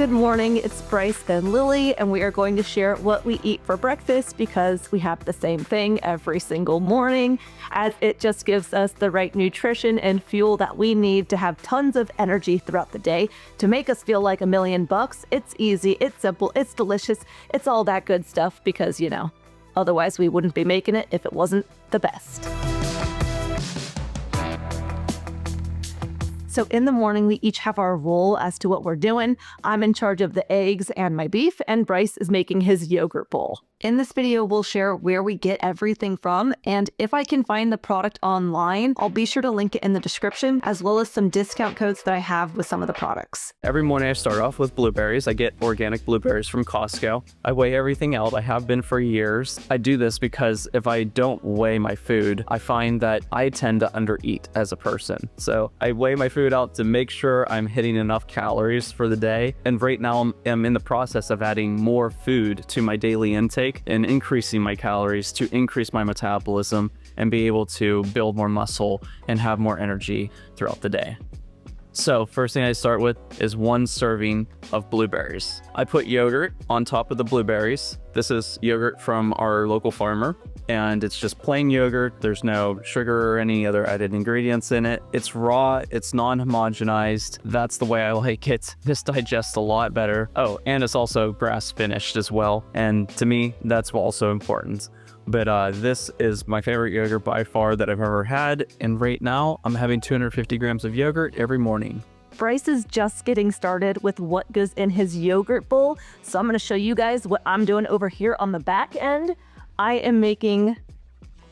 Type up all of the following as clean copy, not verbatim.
Good morning, it's Bryce and Lillie, and we are going to share what we eat for breakfast because we have the same thing every single morning, as it just gives us the right nutrition and fuel that we need to have tons of energy throughout the day to make us feel like $1,000,000. It's easy, it's simple, it's delicious, it's all that good stuff because, otherwise we wouldn't be making it if it wasn't the best. So in the morning, we each have our role as to what we're doing. I'm in charge of the eggs and my beef, and Bryce is making his yogurt bowl. In this video, we'll share where we get everything from, and if I can find the product online, I'll be sure to link it in the description, as well as some discount codes that I have with some of the products. Every morning I start off with blueberries. I get organic blueberries from Costco. I weigh everything out. I have been for years. I do this because if I don't weigh my food, I find that I tend to undereat as a person. So I weigh my food out to make sure I'm hitting enough calories for the day. And right now I'm in the process of adding more food to my daily intake and increasing my calories to increase my metabolism and be able to build more muscle and have more energy throughout the day. So first thing I start with is 1 serving of blueberries. I put yogurt on top of the blueberries. This is yogurt from our local farmer, and it's just plain yogurt. There's no sugar or any other added ingredients in it. It's raw, it's non-homogenized. That's the way I like it. This digests a lot better. Oh, and it's also grass finished as well. And to me, that's also important. But this is my favorite yogurt by far that I've ever had. And right now I'm having 250 grams of yogurt every morning. Bryce is just getting started with what goes in his yogurt bowl. So I'm going to show you guys what I'm doing over here on the back end. I am making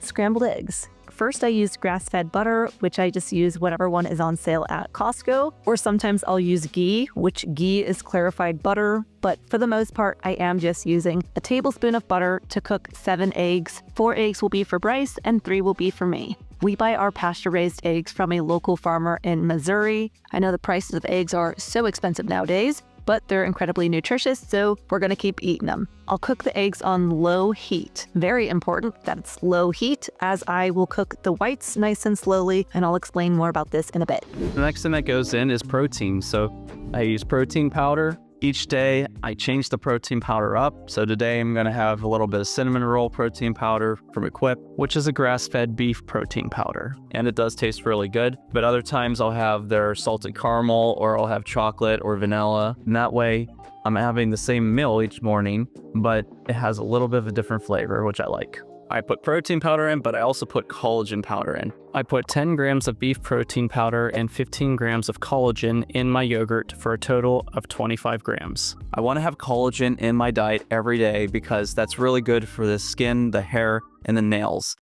scrambled eggs. First, I use grass-fed butter, which I just use whatever one is on sale at Costco, or sometimes I'll use ghee, which ghee is clarified butter, but for the most part, I am just using a tablespoon of butter to cook 7 eggs. 4 eggs will be for Bryce and 3 will be for me. We buy our pasture-raised eggs from a local farmer in Missouri. I know the prices of eggs are so expensive nowadays, but they're incredibly nutritious, so we're gonna keep eating them. I'll cook the eggs on low heat. Very important that it's low heat, as I will cook the whites nice and slowly, and I'll explain more about this in a bit. The next thing that goes in is protein. So I use protein powder. Each day I change the protein powder up. So today I'm gonna have a little bit of cinnamon roll protein powder from Equip, which is a grass-fed beef protein powder. And it does taste really good. But other times I'll have their salted caramel, or I'll have chocolate or vanilla. And that way I'm having the same meal each morning, but it has a little bit of a different flavor, which I like. I put protein powder in, but I also put collagen powder in. I put 10 grams of beef protein powder and 15 grams of collagen in my yogurt for a total of 25 grams. I want to have collagen in my diet every day because that's really good for the skin, the hair, and the nails.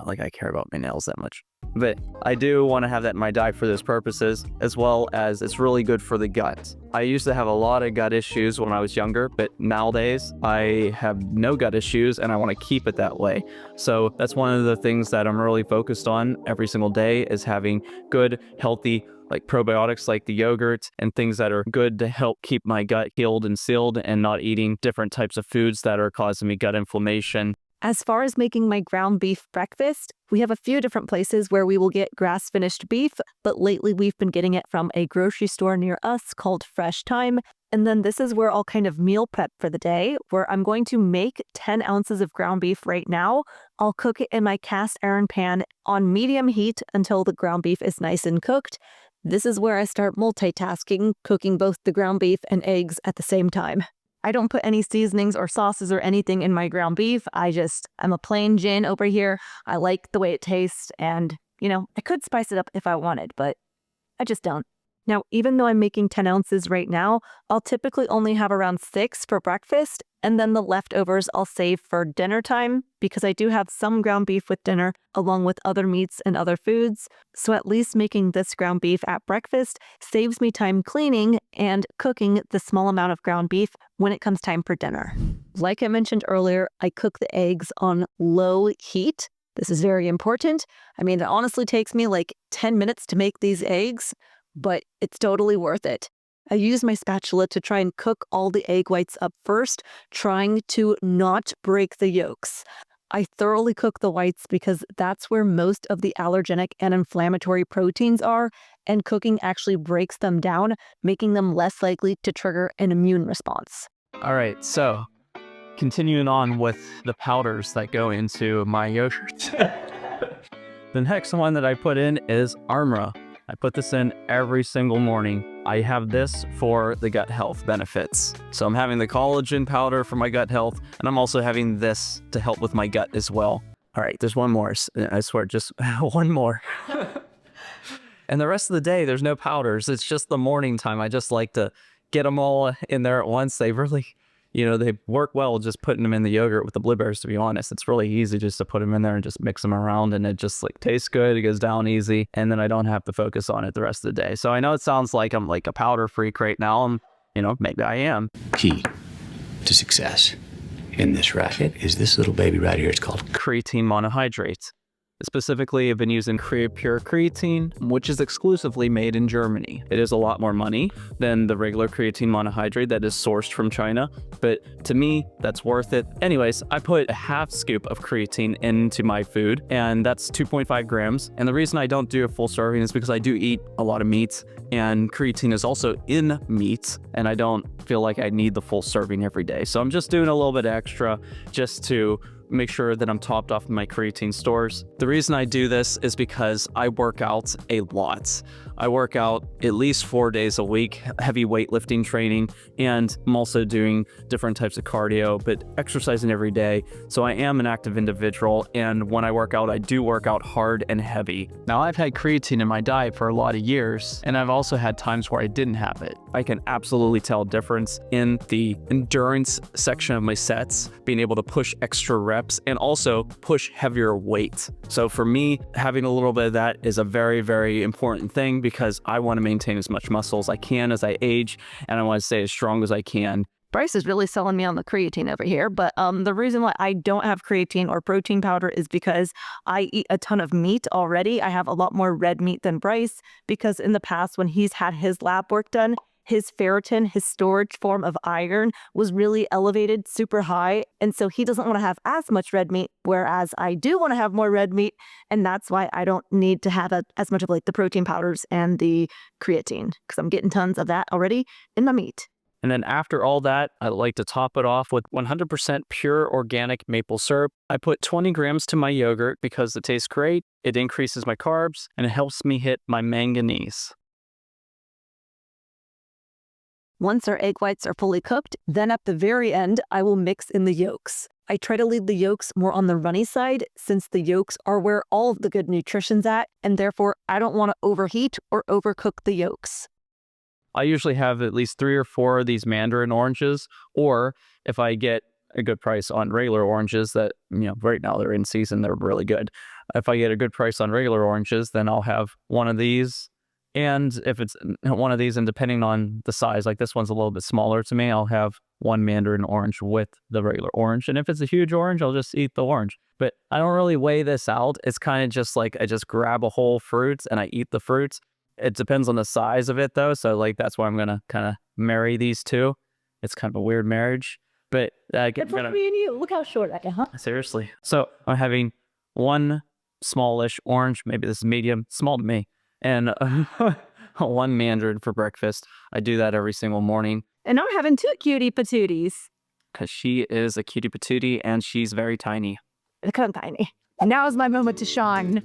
Like I care about my nails that much. But I do want to have that in my diet for those purposes, as well as it's really good for the gut. I used to have a lot of gut issues when I was younger, but nowadays I have no gut issues and I want to keep it that way. So that's one of the things that I'm really focused on every single day, is having good, healthy, like probiotics like the yogurt and things that are good to help keep my gut healed and sealed, and not eating different types of foods that are causing me gut inflammation. As far as making my ground beef breakfast, we have a few different places where we will get grass-finished beef, but lately we've been getting it from a grocery store near us called Fresh Time. And then this is where I'll kind of meal prep for the day, where I'm going to make 10 ounces of ground beef right now. I'll cook it in my cast iron pan on medium heat until the ground beef is nice and cooked. This is where I start multitasking, cooking both the ground beef and eggs at the same time. I don't put any seasonings or sauces or anything in my ground beef. I'm a plain gin over here. I like the way it tastes, and, I could spice it up if I wanted, but I just don't. Now, even though I'm making 10 ounces right now, I'll typically only have around 6 for breakfast, and then the leftovers I'll save for dinner time, because I do have some ground beef with dinner along with other meats and other foods. So at least making this ground beef at breakfast saves me time cleaning and cooking the small amount of ground beef when it comes time for dinner. Like I mentioned earlier, I cook the eggs on low heat. This is very important. It honestly takes me like 10 minutes to make these eggs, but it's totally worth it. I use my spatula to try and cook all the egg whites up first, trying to not break the yolks. I thoroughly cook the whites because that's where most of the allergenic and inflammatory proteins are, and cooking actually breaks them down, making them less likely to trigger an immune response. All right, so continuing on with the powders that go into my yogurt. The next one that I put in is Armra. I put this in every single morning. I have this for the gut health benefits. So I'm having the collagen powder for my gut health, and I'm also having this to help with my gut as well. All right, there's one more. I swear, just one more. And the rest of the day, there's no powders. It's just the morning time. I just like to get them all in there at once. They really, they work well just putting them in the yogurt with the blueberries, to be honest. It's really easy just to put them in there and just mix them around, and it just tastes good. It goes down easy, and then I don't have to focus on it the rest of the day. So I know it sounds like I'm like a powder freak right now, and maybe I am. Key to success in this racket is this little baby right here. It's called creatine monohydrate. Specifically, I've been using Pure creatine, which is exclusively made in Germany. It is a lot more money than the regular creatine monohydrate that is sourced from China, but to me, that's worth it. Anyways, I put a half scoop of creatine into my food, and that's 2.5 grams. And the reason I don't do a full serving is because I do eat a lot of meats, and creatine is also in meats, and I don't feel like I need the full serving every day. So I'm just doing a little bit extra just to make sure that I'm topped off my creatine stores. The reason I do this is because I work out a lot. I work out at least 4 days a week, heavy weightlifting training, and I'm also doing different types of cardio, but exercising every day. So I am an active individual, and when I work out, I do work out hard and heavy. Now, I've had creatine in my diet for a lot of years, and I've also had times where I didn't have it. I can absolutely tell a difference in the endurance section of my sets, being able to push extra reps and also push heavier weight. So for me, having a little bit of that is a very, very important thing because I want to maintain as much muscle as I can as I age, and I want to stay as strong as I can. Bryce is really selling me on the creatine over here, but the reason why I don't have creatine or protein powder is because I eat a ton of meat already. I have a lot more red meat than Bryce because in the past when he's had his lab work done, his ferritin, his storage form of iron, was really elevated, super high. And so he doesn't want to have as much red meat, whereas I do want to have more red meat. And that's why I don't need to have as much of the protein powders and the creatine, because I'm getting tons of that already in my meat. And then after all that, I like to top it off with 100% pure organic maple syrup. I put 20 grams to my yogurt because it tastes great, it increases my carbs, and it helps me hit my manganese. Once our egg whites are fully cooked, then at the very end, I will mix in the yolks. I try to leave the yolks more on the runny side since the yolks are where all of the good nutrition's at, and therefore I don't want to overheat or overcook the yolks. I usually have at least 3 or 4 of these mandarin oranges, or if I get a good price on regular oranges that, right now they're in season, they're really good. If I get a good price on regular oranges, then I'll have one of these. And if it's one of these, and depending on the size, like this one's a little bit smaller to me, I'll have one mandarin orange with the regular orange. And if it's a huge orange, I'll just eat the orange. But I don't really weigh this out. It's kind of just like I just grab a whole fruit and I eat the fruits. It depends on the size of it though. So that's why I'm going to kind of marry these two. It's kind of a weird marriage. But good for me and you. Look how short I am, huh? Seriously. So I'm having one smallish orange. Maybe this is medium, small to me. And one mandarin for breakfast. I do that every single morning. And I'm having 2 cutie patooties. Because she is a cutie patootie and she's very tiny. It's kind of tiny. Now is my moment to shine.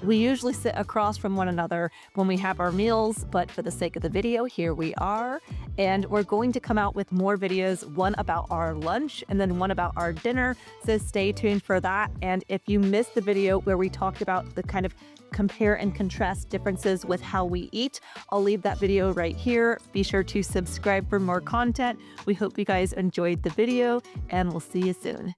We usually sit across from one another when we have our meals, but for the sake of the video, here we are. And we're going to come out with more videos, one about our lunch and then one about our dinner. So stay tuned for that. And if you missed the video where we talked about the kind of compare and contrast differences with how we eat, I'll leave that video right here. Be sure to subscribe for more content. We hope you guys enjoyed the video and we'll see you soon.